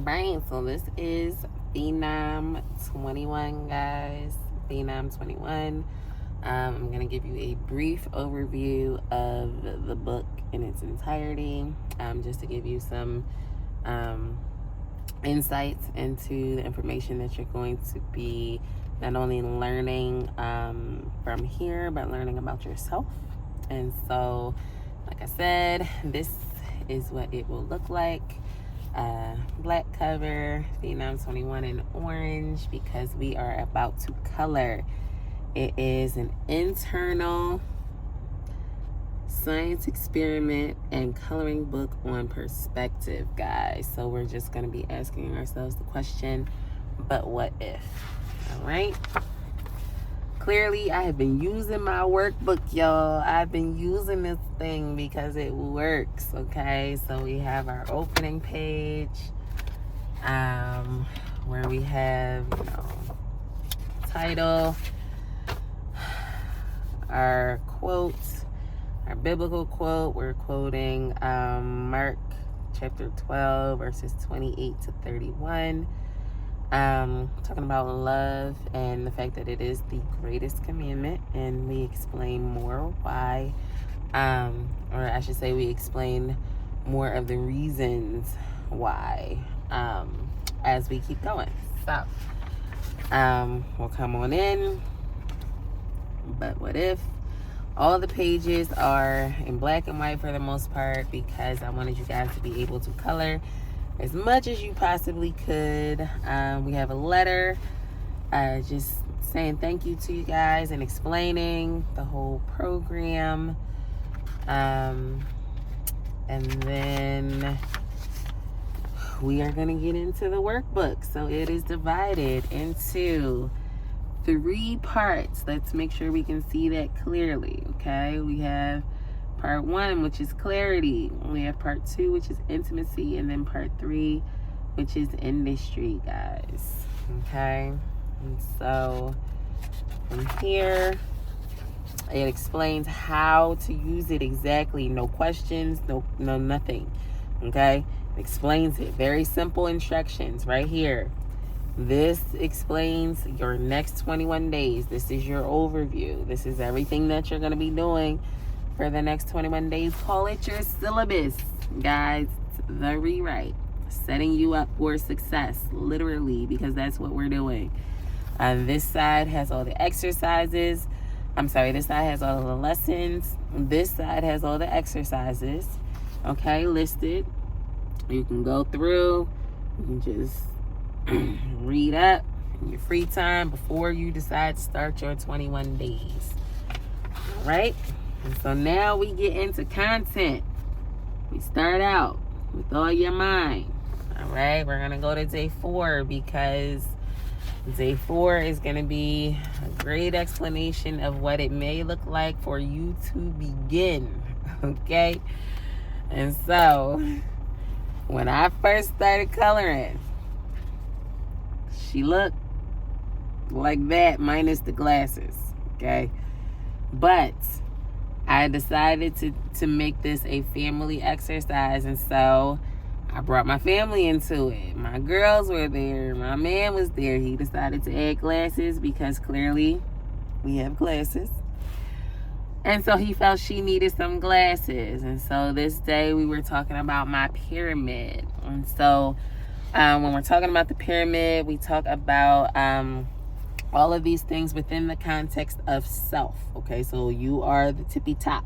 Right, so this is Phe-Nom 21, guys. Phe-Nom 21. I'm going to give you a brief overview of the book in its entirety, just to give you some insights into the information that you're going to be not only learning from here, but learning about yourself. And so, like I said, this is what it will look like. Black cover, Phe-Nom 21 in orange, because we are about to color. It is an internal science experiment and coloring book on perspective, guys. So we're just going to be asking ourselves the question, but what if? All right. Clearly, I have been using my workbook, y'all. I've been using this thing because it works, okay? So we have our opening page, where we have, title, our quote, our biblical quote. We're quoting Mark chapter 12, verses 28 to 31. Talking about love and the fact that it is the greatest commandment, and we explain more why, or I should say we explain more of the reasons why, as we keep going. So, we'll come on in. But what if? All the pages are in black and white for the most part, because I wanted you guys to be able to color as much as you possibly could. We have a letter just saying thank you to you guys and explaining the whole program. And then we are going to get into the workbook. So it is divided into 3 parts. Let's make sure we can see that clearly, okay? We have part 1, which is clarity. We have part 2, which is intimacy, and then part 3, which is industry, guys. Okay? And so from here, it explains how to use it exactly. No questions, no nothing. Okay? It explains it. Very simple instructions right here. This explains your next 21 days. This is your overview. This is everything that you're going to be doing for the next 21 days. Call it your syllabus, guys. The rewrite. Setting you up for success, literally, because that's what we're doing. This side has all the exercises. This side has all the lessons. This side has all the exercises, okay, listed. You can go through. You can just read up in your free time before you decide to start your 21 days. All right? And so now we get into content. We start out with all your mind. All right? We're going to go to day 4, because day 4 is going to be a great explanation of what it may look like for you to begin. Okay? And so, when I first started coloring, she looked like that minus the glasses. Okay? But I decided to make this a family exercise, and so I brought my family into it. My girls were there. My man was there. He decided to add glasses because clearly we have glasses. And so he felt she needed some glasses. And so this day we were talking about my pyramid. And so when we're talking about the pyramid, we talk about all of these things within the context of self. Okay, so you are the tippy top.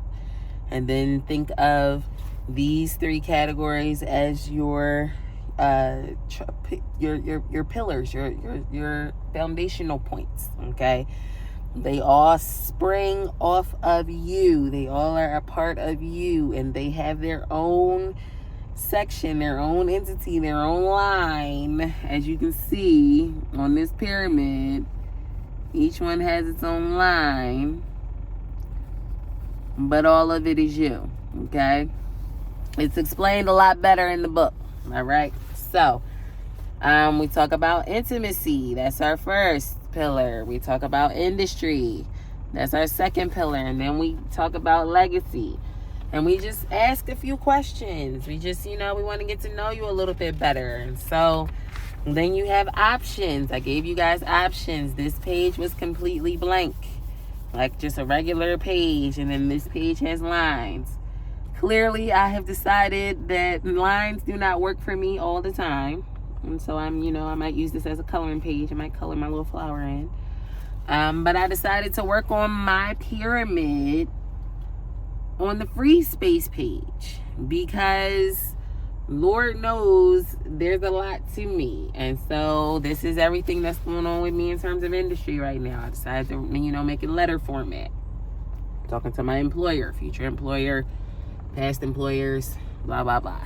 And then think of these 3 categories as your pillars, your foundational points. Okay, they all spring off of you. They all are a part of you, and they have their own section, their own entity, their own line. As you can see on this pyramid, each one has its own line, but all of it is you. Okay, it's explained a lot better in the book. All right, so we talk about intimacy. That's our first pillar. We talk about industry. That's our second pillar. And then we talk about legacy. And we just ask a few questions. We just, we want to get to know you a little bit better. And so then you have options. I gave you guys options. This page was completely blank, like just a regular page. And then this page has lines. Clearly, I have decided that lines do not work for me all the time. And so I might use this as a coloring page. I might color my little flower in. But I decided to work on my pyramid on the free space page because Lord knows there's a lot to me. And so this is everything that's going on with me in terms of industry right now. I decided to, make it letter format. Talking to my employer, future employer, past employers, blah, blah, blah.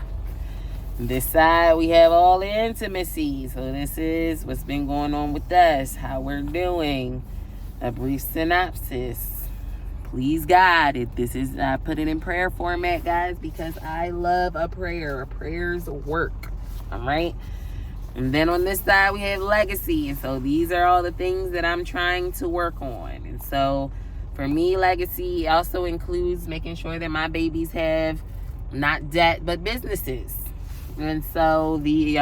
This side, we have all the intimacy. So this is what's been going on with us, how we're doing, a brief synopsis. Please, God, I put it in prayer format, guys, because I love a prayer. Prayers work, all right? And then on this side, we have legacy. And so these are all the things that I'm trying to work on. And so for me, legacy also includes making sure that my babies have not debt, but businesses. And so you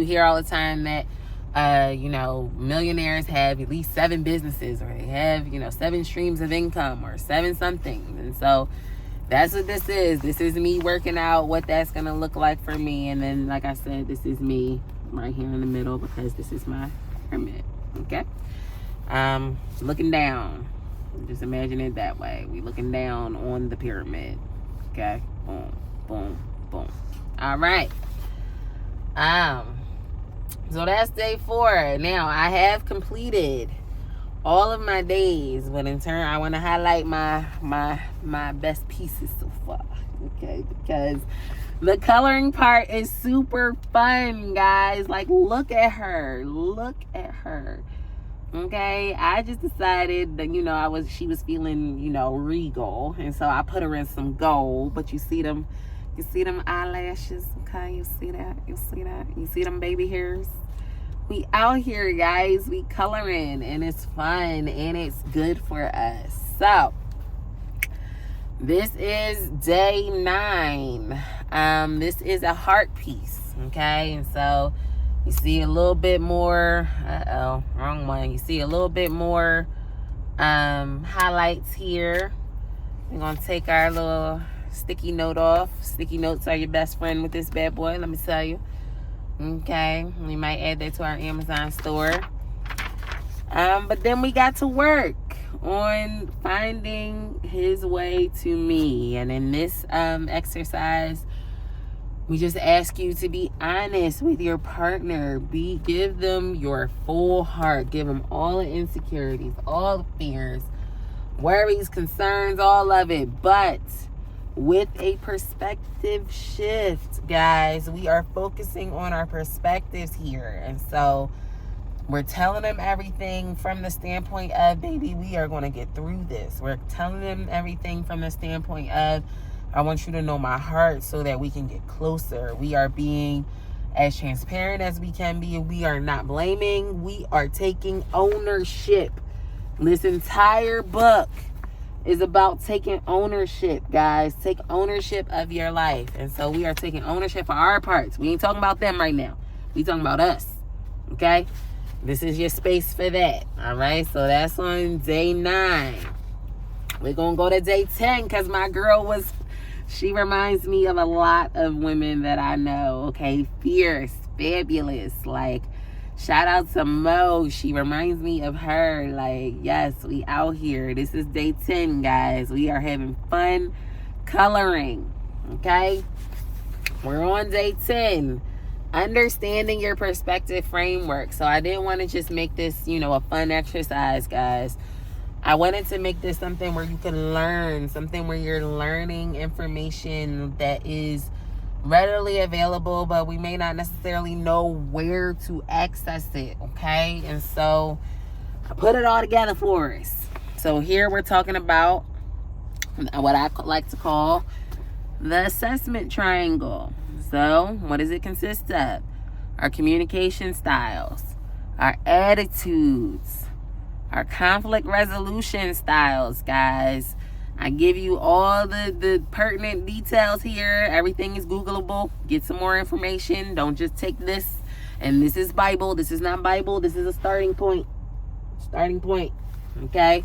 hear all the time that millionaires have at least 7 businesses, or they have, 7 streams of income, or 7 something. And so that's what this is. This is me working out what that's going to look like for me. And then, like I said, this is me right here in the middle because this is my pyramid. Okay. Looking down. Just imagine it that way. We looking down on the pyramid. Okay. Boom, boom, boom. All right. So that's day 4. Now, I have completed all of my days, but in turn, I want to highlight my best pieces so far, okay? Because the coloring part is super fun, guys. Like, look at her. Look at her. Okay? I just decided that, she was feeling, regal, and so I put her in some gold, but you see them eyelashes, okay? You see that? You see them baby hairs? We out here, guys. We coloring, and it's fun, and it's good for us. So, this is day 9. This is a heart piece, okay? And so, you see a little bit more, wrong one. You see a little bit more highlights here. We're going to take our little sticky note off. Sticky notes are your best friend with this bad boy, let me tell you. Okay, we might add that to our Amazon store. But then we got to work on finding his way to me. And in this exercise, we just ask you to be honest with your partner. Give them your full heart. Give them all the insecurities, all the fears, worries, concerns, all of it. But with a perspective shift, guys, we are focusing on our perspectives here. And so we're telling them everything from the standpoint of, baby, we are going to get through this. We're telling them everything from the standpoint of, I want you to know my heart so that we can get closer. We are being as transparent as we can be. We are not blaming. We are taking ownership. This entire book is about taking ownership, guys. Take ownership of your life. And so we are taking ownership for our parts. We ain't talking about them right now. We talking about us. Okay? This is your space for that. All right? So that's on day 9. We're going to go to day 10 because my girl she reminds me of a lot of women that I know. Okay? Fierce, fabulous. Like, shout out to Mo. She reminds me of her. Like, yes, we out here. This is day 10, guys. We are having fun coloring. Okay? We're on day 10. Understanding your perspective framework. So I didn't want to just make this, a fun exercise, guys. I wanted to make this something where you can learn, something where you're learning information that is readily available, but we may not necessarily know where to access it, okay? And so I put it all together for us. So here we're talking about what I like to call the assessment triangle. So what does it consist of? Our communication styles, our attitudes, our conflict resolution styles, guys. I give you all the pertinent details here. Everything is Googleable. Get some more information. Don't just take this. And this is Bible. This is not Bible. This is a starting point. Starting point. Okay?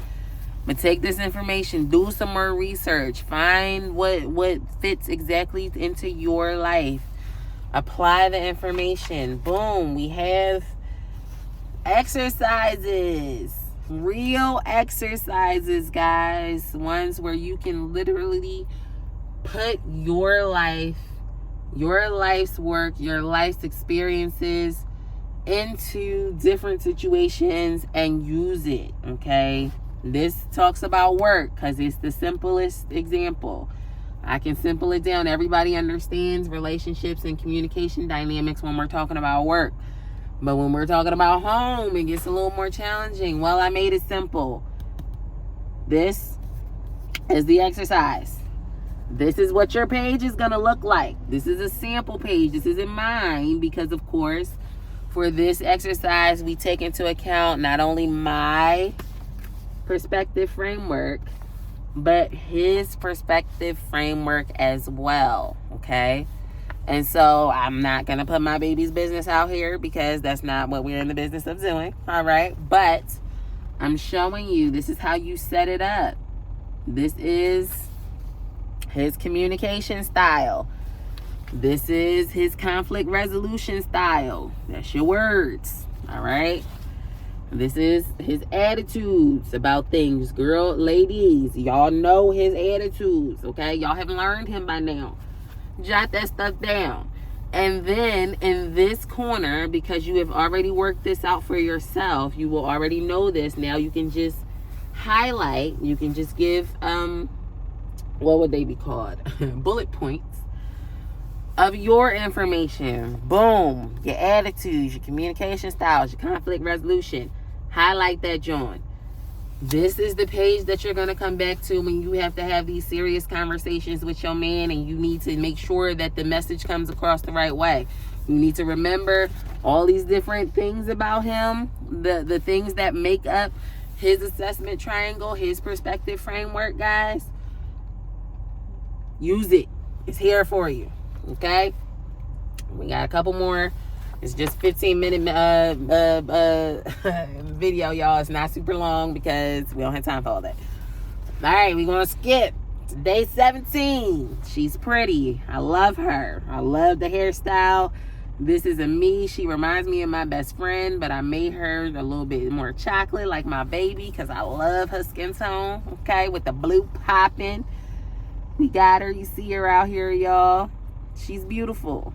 But take this information. Do some more research. Find what fits exactly into your life. Apply the information. Boom. We have exercises. Real exercises, guys. Ones where you can literally put your life, your life's work, your life's experiences into different situations and use it, okay? This talks about work because it's the simplest example. I can simple it down. Everybody understands relationships and communication dynamics when we're talking about work. But when we're talking about home, it gets a little more challenging. Well, I made it simple. This is the exercise. This is what your page is going to look like. This is a sample page. This isn't mine because, of course, for this exercise, we take into account not only my perspective framework, but his perspective framework as well, okay? And so I'm not going to put my baby's business out here because that's not what we're in the business of doing. All right. But I'm showing you this is how you set it up. This is his communication style. This is his conflict resolution style. That's your words. All right. This is his attitudes about things. Girl, ladies, y'all know his attitudes. Okay. Y'all have learned him by now. Jot that stuff down. And then in this corner, because you have already worked this out for yourself, you will already know this. Now you can just highlight. You can just give, what would they be called? Bullet points of your information. Boom. Your attitudes, your communication styles, your conflict resolution. Highlight that, John. This is the page that you're going to come back to when you have to have these serious conversations with your man and you need to make sure that the message comes across the right way. You need to remember all these different things about him, the things that make up his assessment triangle, his perspective framework, guys. Use it. It's here for you. Okay? We got a couple more. It's just 15-minute video, y'all. It's not super long because we don't have time for all that. All right, we're going to skip to day 17. She's pretty. I love her. I love the hairstyle. This is a me. She reminds me of my best friend, but I made her a little bit more chocolate like my baby because I love her skin tone, okay, with the blue popping. We got her. You see her out here, y'all. She's beautiful.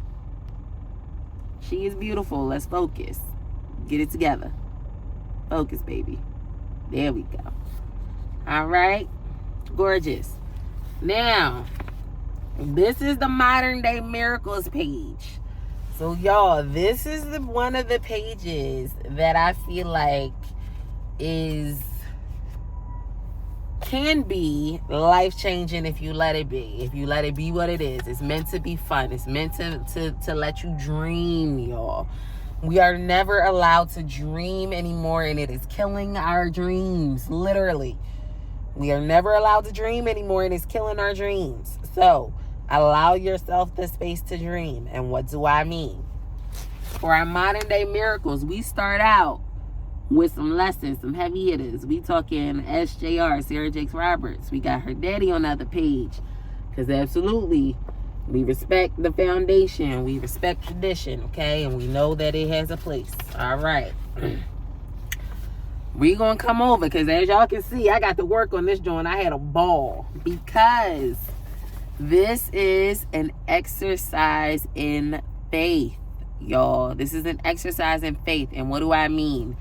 She is beautiful. Let's focus. Get it together. Focus, baby. There we go. All right. Gorgeous. Now, this is the Modern Day Miracles page. So, y'all, this is one of the pages that I feel like can be life-changing if you let it be. If you let it be what it is. It's meant to be fun. It's meant to let you dream, y'all. We are never allowed to dream anymore, and it is killing our dreams, literally. We are never allowed to dream anymore, and it's killing our dreams. So, allow yourself the space to dream. And what do I mean? For our Modern Day Miracles, we start out with some lessons, some heavy hitters. We talking SJR, Sarah Jakes Roberts. We got her daddy on the other page. Because absolutely, we respect the foundation. We respect tradition, okay? And we know that it has a place. All right. We gonna come over because as y'all can see, I got to work on this joint. I had a ball because this is an exercise in faith, y'all. This is an exercise in faith. And what do I mean?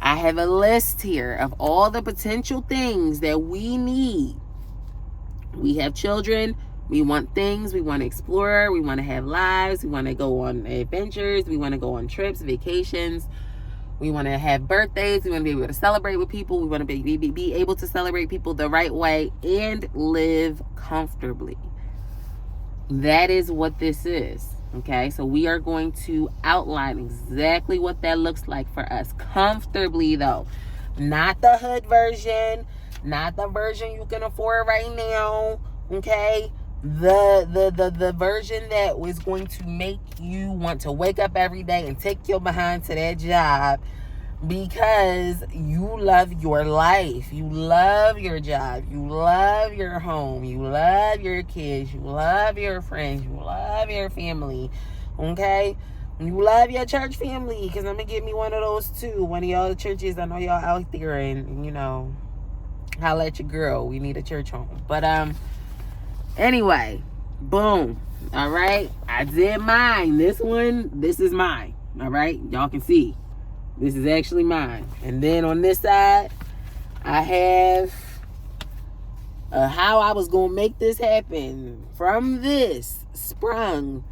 I have a list here of all the potential things that we need. We have children. We want things. We want to explore. We want to have lives. We want to go on adventures. We want to go on trips, vacations. We want to have birthdays. We want to be able to celebrate with people. We want to be able to celebrate people the right way and live comfortably. That is what this is. Okay, so we are going to outline exactly what that looks like for us. Comfortably, though. Not the hood version. Not the version you can afford right now, okay? The version that was going to make you want to wake up every day and take your behind to that job because you love your life. You love your job. You love your home. You love your kids. You love your friends. You love your family, okay? You love your church family, because I'm going to give me one of those too. One of y'all churches, I know y'all out there, and, you know, holla at your girl. We need a church home. But, anyway, boom. All right. I did mine. This is mine. All right. Y'all can see. This is actually mine. And then on this side, I have how I was going to make this happen. From this sprung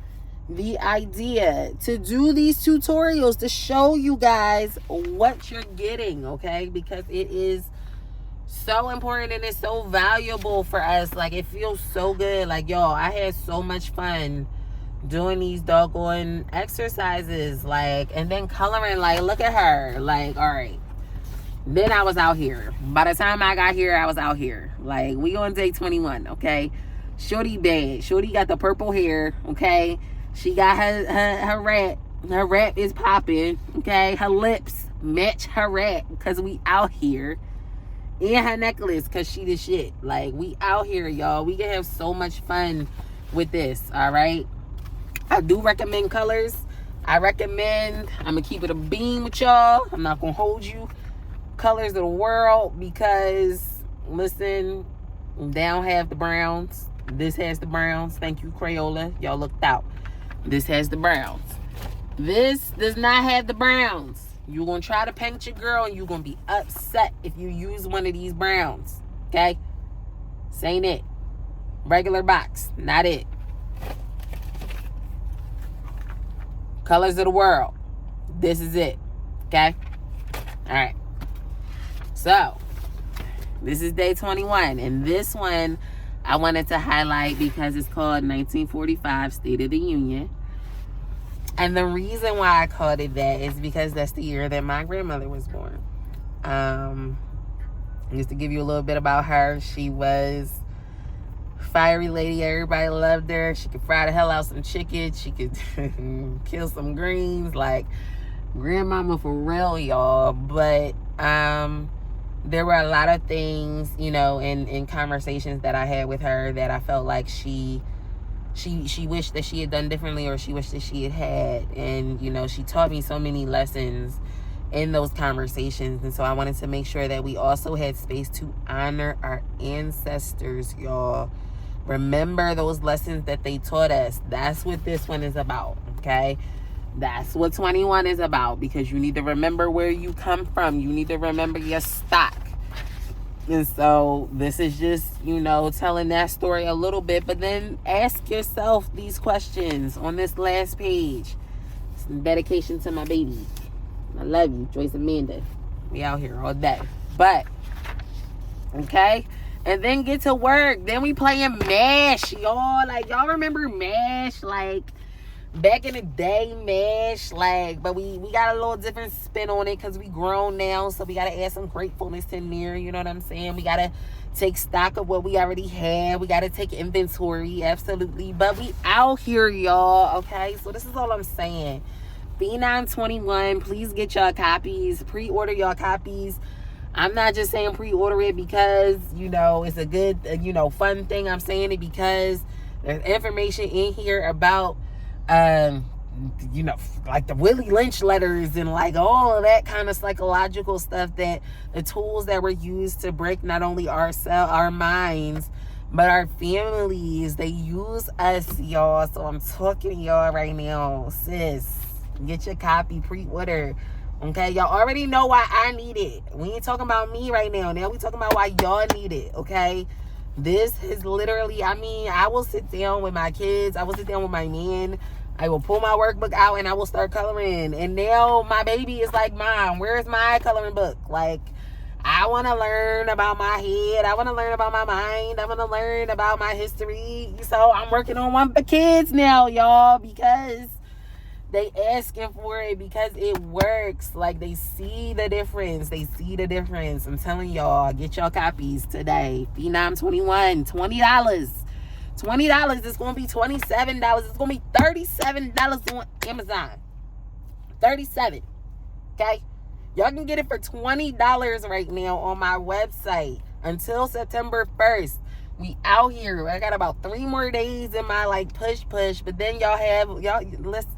the idea to do these tutorials to show you guys what you're getting, okay? Because it is so important and it's so valuable for us. Like, it feels so good. Like, y'all, I had so much fun doing these doggone exercises, like, and then coloring. Like, look at her. Like, all right, then I was out here. By the time I got here, I was out here. Like, we on day 21, okay? Shorty bad. Shorty got the purple hair, okay? She got her wrap. Her wrap is popping, okay? Her lips match her wrap because we out here. And her necklace, because she the shit. Like, we out here, y'all. We can have so much fun with this, all right? I do recommend colors. I'm going to keep it a beam with y'all. I'm not going to hold you. Colors of the world, because, listen, they don't have the browns. This has the browns. Thank you, Crayola. Y'all looked out. This has the browns. This does not have the browns. You're going to try to paint your girl and you're going to be upset if you use one of these browns. Okay? This ain't it. Regular box. Not it. Colors of the world. This is it. Okay? Alright. So, this is day 21. And this one I wanted to highlight because it's called 1945 State of the Union. And the reason why I called it that is because that's the year that my grandmother was born. Just to give you a little bit about her, she was a fiery lady. Everybody loved her. She could fry the hell out some chicken. She could kill some greens. Like, grandmama for real, y'all. But there were a lot of things, you know, in conversations that I had with her that I felt like she wished that she had done differently, or she wished that she had. And, you know, she taught me so many lessons in those conversations. And so I wanted to make sure that we also had space to honor our ancestors, y'all. Remember those lessons that they taught us. That's what this one is about, okay? That's what 21 is about, because you need to remember where you come from. You need to remember your stock. And so this is just, you know, telling that story a little bit. But then ask yourself these questions on this last page. Some dedication to my baby. I love you, Joyce Amanda. We out here all day. But, okay? And then get to work. Then we playing MASH, y'all. Like, y'all remember MASH? Like, back in the day, MASH, like, but we got a little different spin on it because we grown now, so we got to add some gratefulness in there, you know what I'm saying? We got to take stock of what we already had. We got to take inventory, absolutely. But we out here, y'all, okay? So this is all I'm saying. Phe-Nom 21, please get y'all copies. Pre-order y'all copies. I'm not just saying pre-order it because, you know, it's a good, you know, fun thing. I'm saying it because there's information in here about you know, like the Willie Lynch letters and like all of that kind of psychological stuff, that the tools that were used to break not only our minds, but our families. They use us, y'all. So I'm talking to y'all right now. Sis, get your copy, pre-order. Okay, y'all already know why I need it. We ain't talking about me right now. Now we talking about why y'all need it, okay? This is literally, I mean, I will sit down with my kids. I will sit down with my man. I will pull my workbook out and I will start coloring. And now my baby is like, Mom, where's my coloring book? Like, I want to learn about my head. I want to learn about my mind. I want to learn about my history. So I'm working on one for kids now, y'all, because They asking for it because it works. Like, they see the difference. They see the difference. I'm telling y'all, get your copies today. Phe-Nom 21, $20. $20. It's going to be $27. It's going to be $37 on Amazon. $37. Okay? Y'all can get it for $20 right now on my website until September 1st. We out here. I got about 3 more days in my like push, but then y'all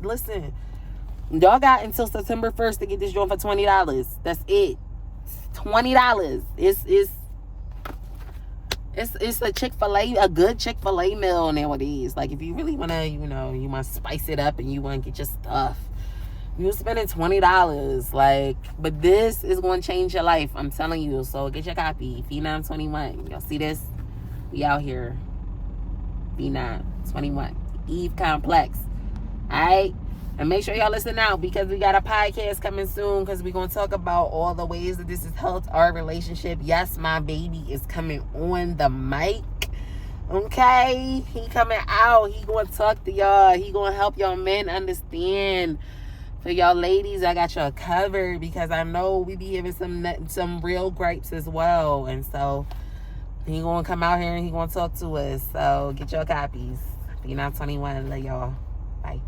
listen. Y'all got until September 1st to get this joint for $20. That's it. $20. It's a Chick-fil-A, a good Chick-fil-A meal nowadays. Like, if you really wanna, you must spice it up and you wanna get your stuff, you spending $20. Like, but this is gonna change your life. I'm telling you. So get your copy. Phe-Nom 21. Y'all see this? We out here. Phe-Nom 21. Eve Complex. Alright? And make sure y'all listen out, because we got a podcast coming soon, because we're going to talk about all the ways that this has helped our relationship. Yes, my baby is coming on the mic. Okay? He coming out. He going to talk to y'all. He going to help y'all men understand. For y'all ladies, I got y'all covered, because I know we be having some real gripes as well. And so he gonna come out here and he gonna talk to us. So get your copies. Phe-Nom 21. Love y'all. Bye.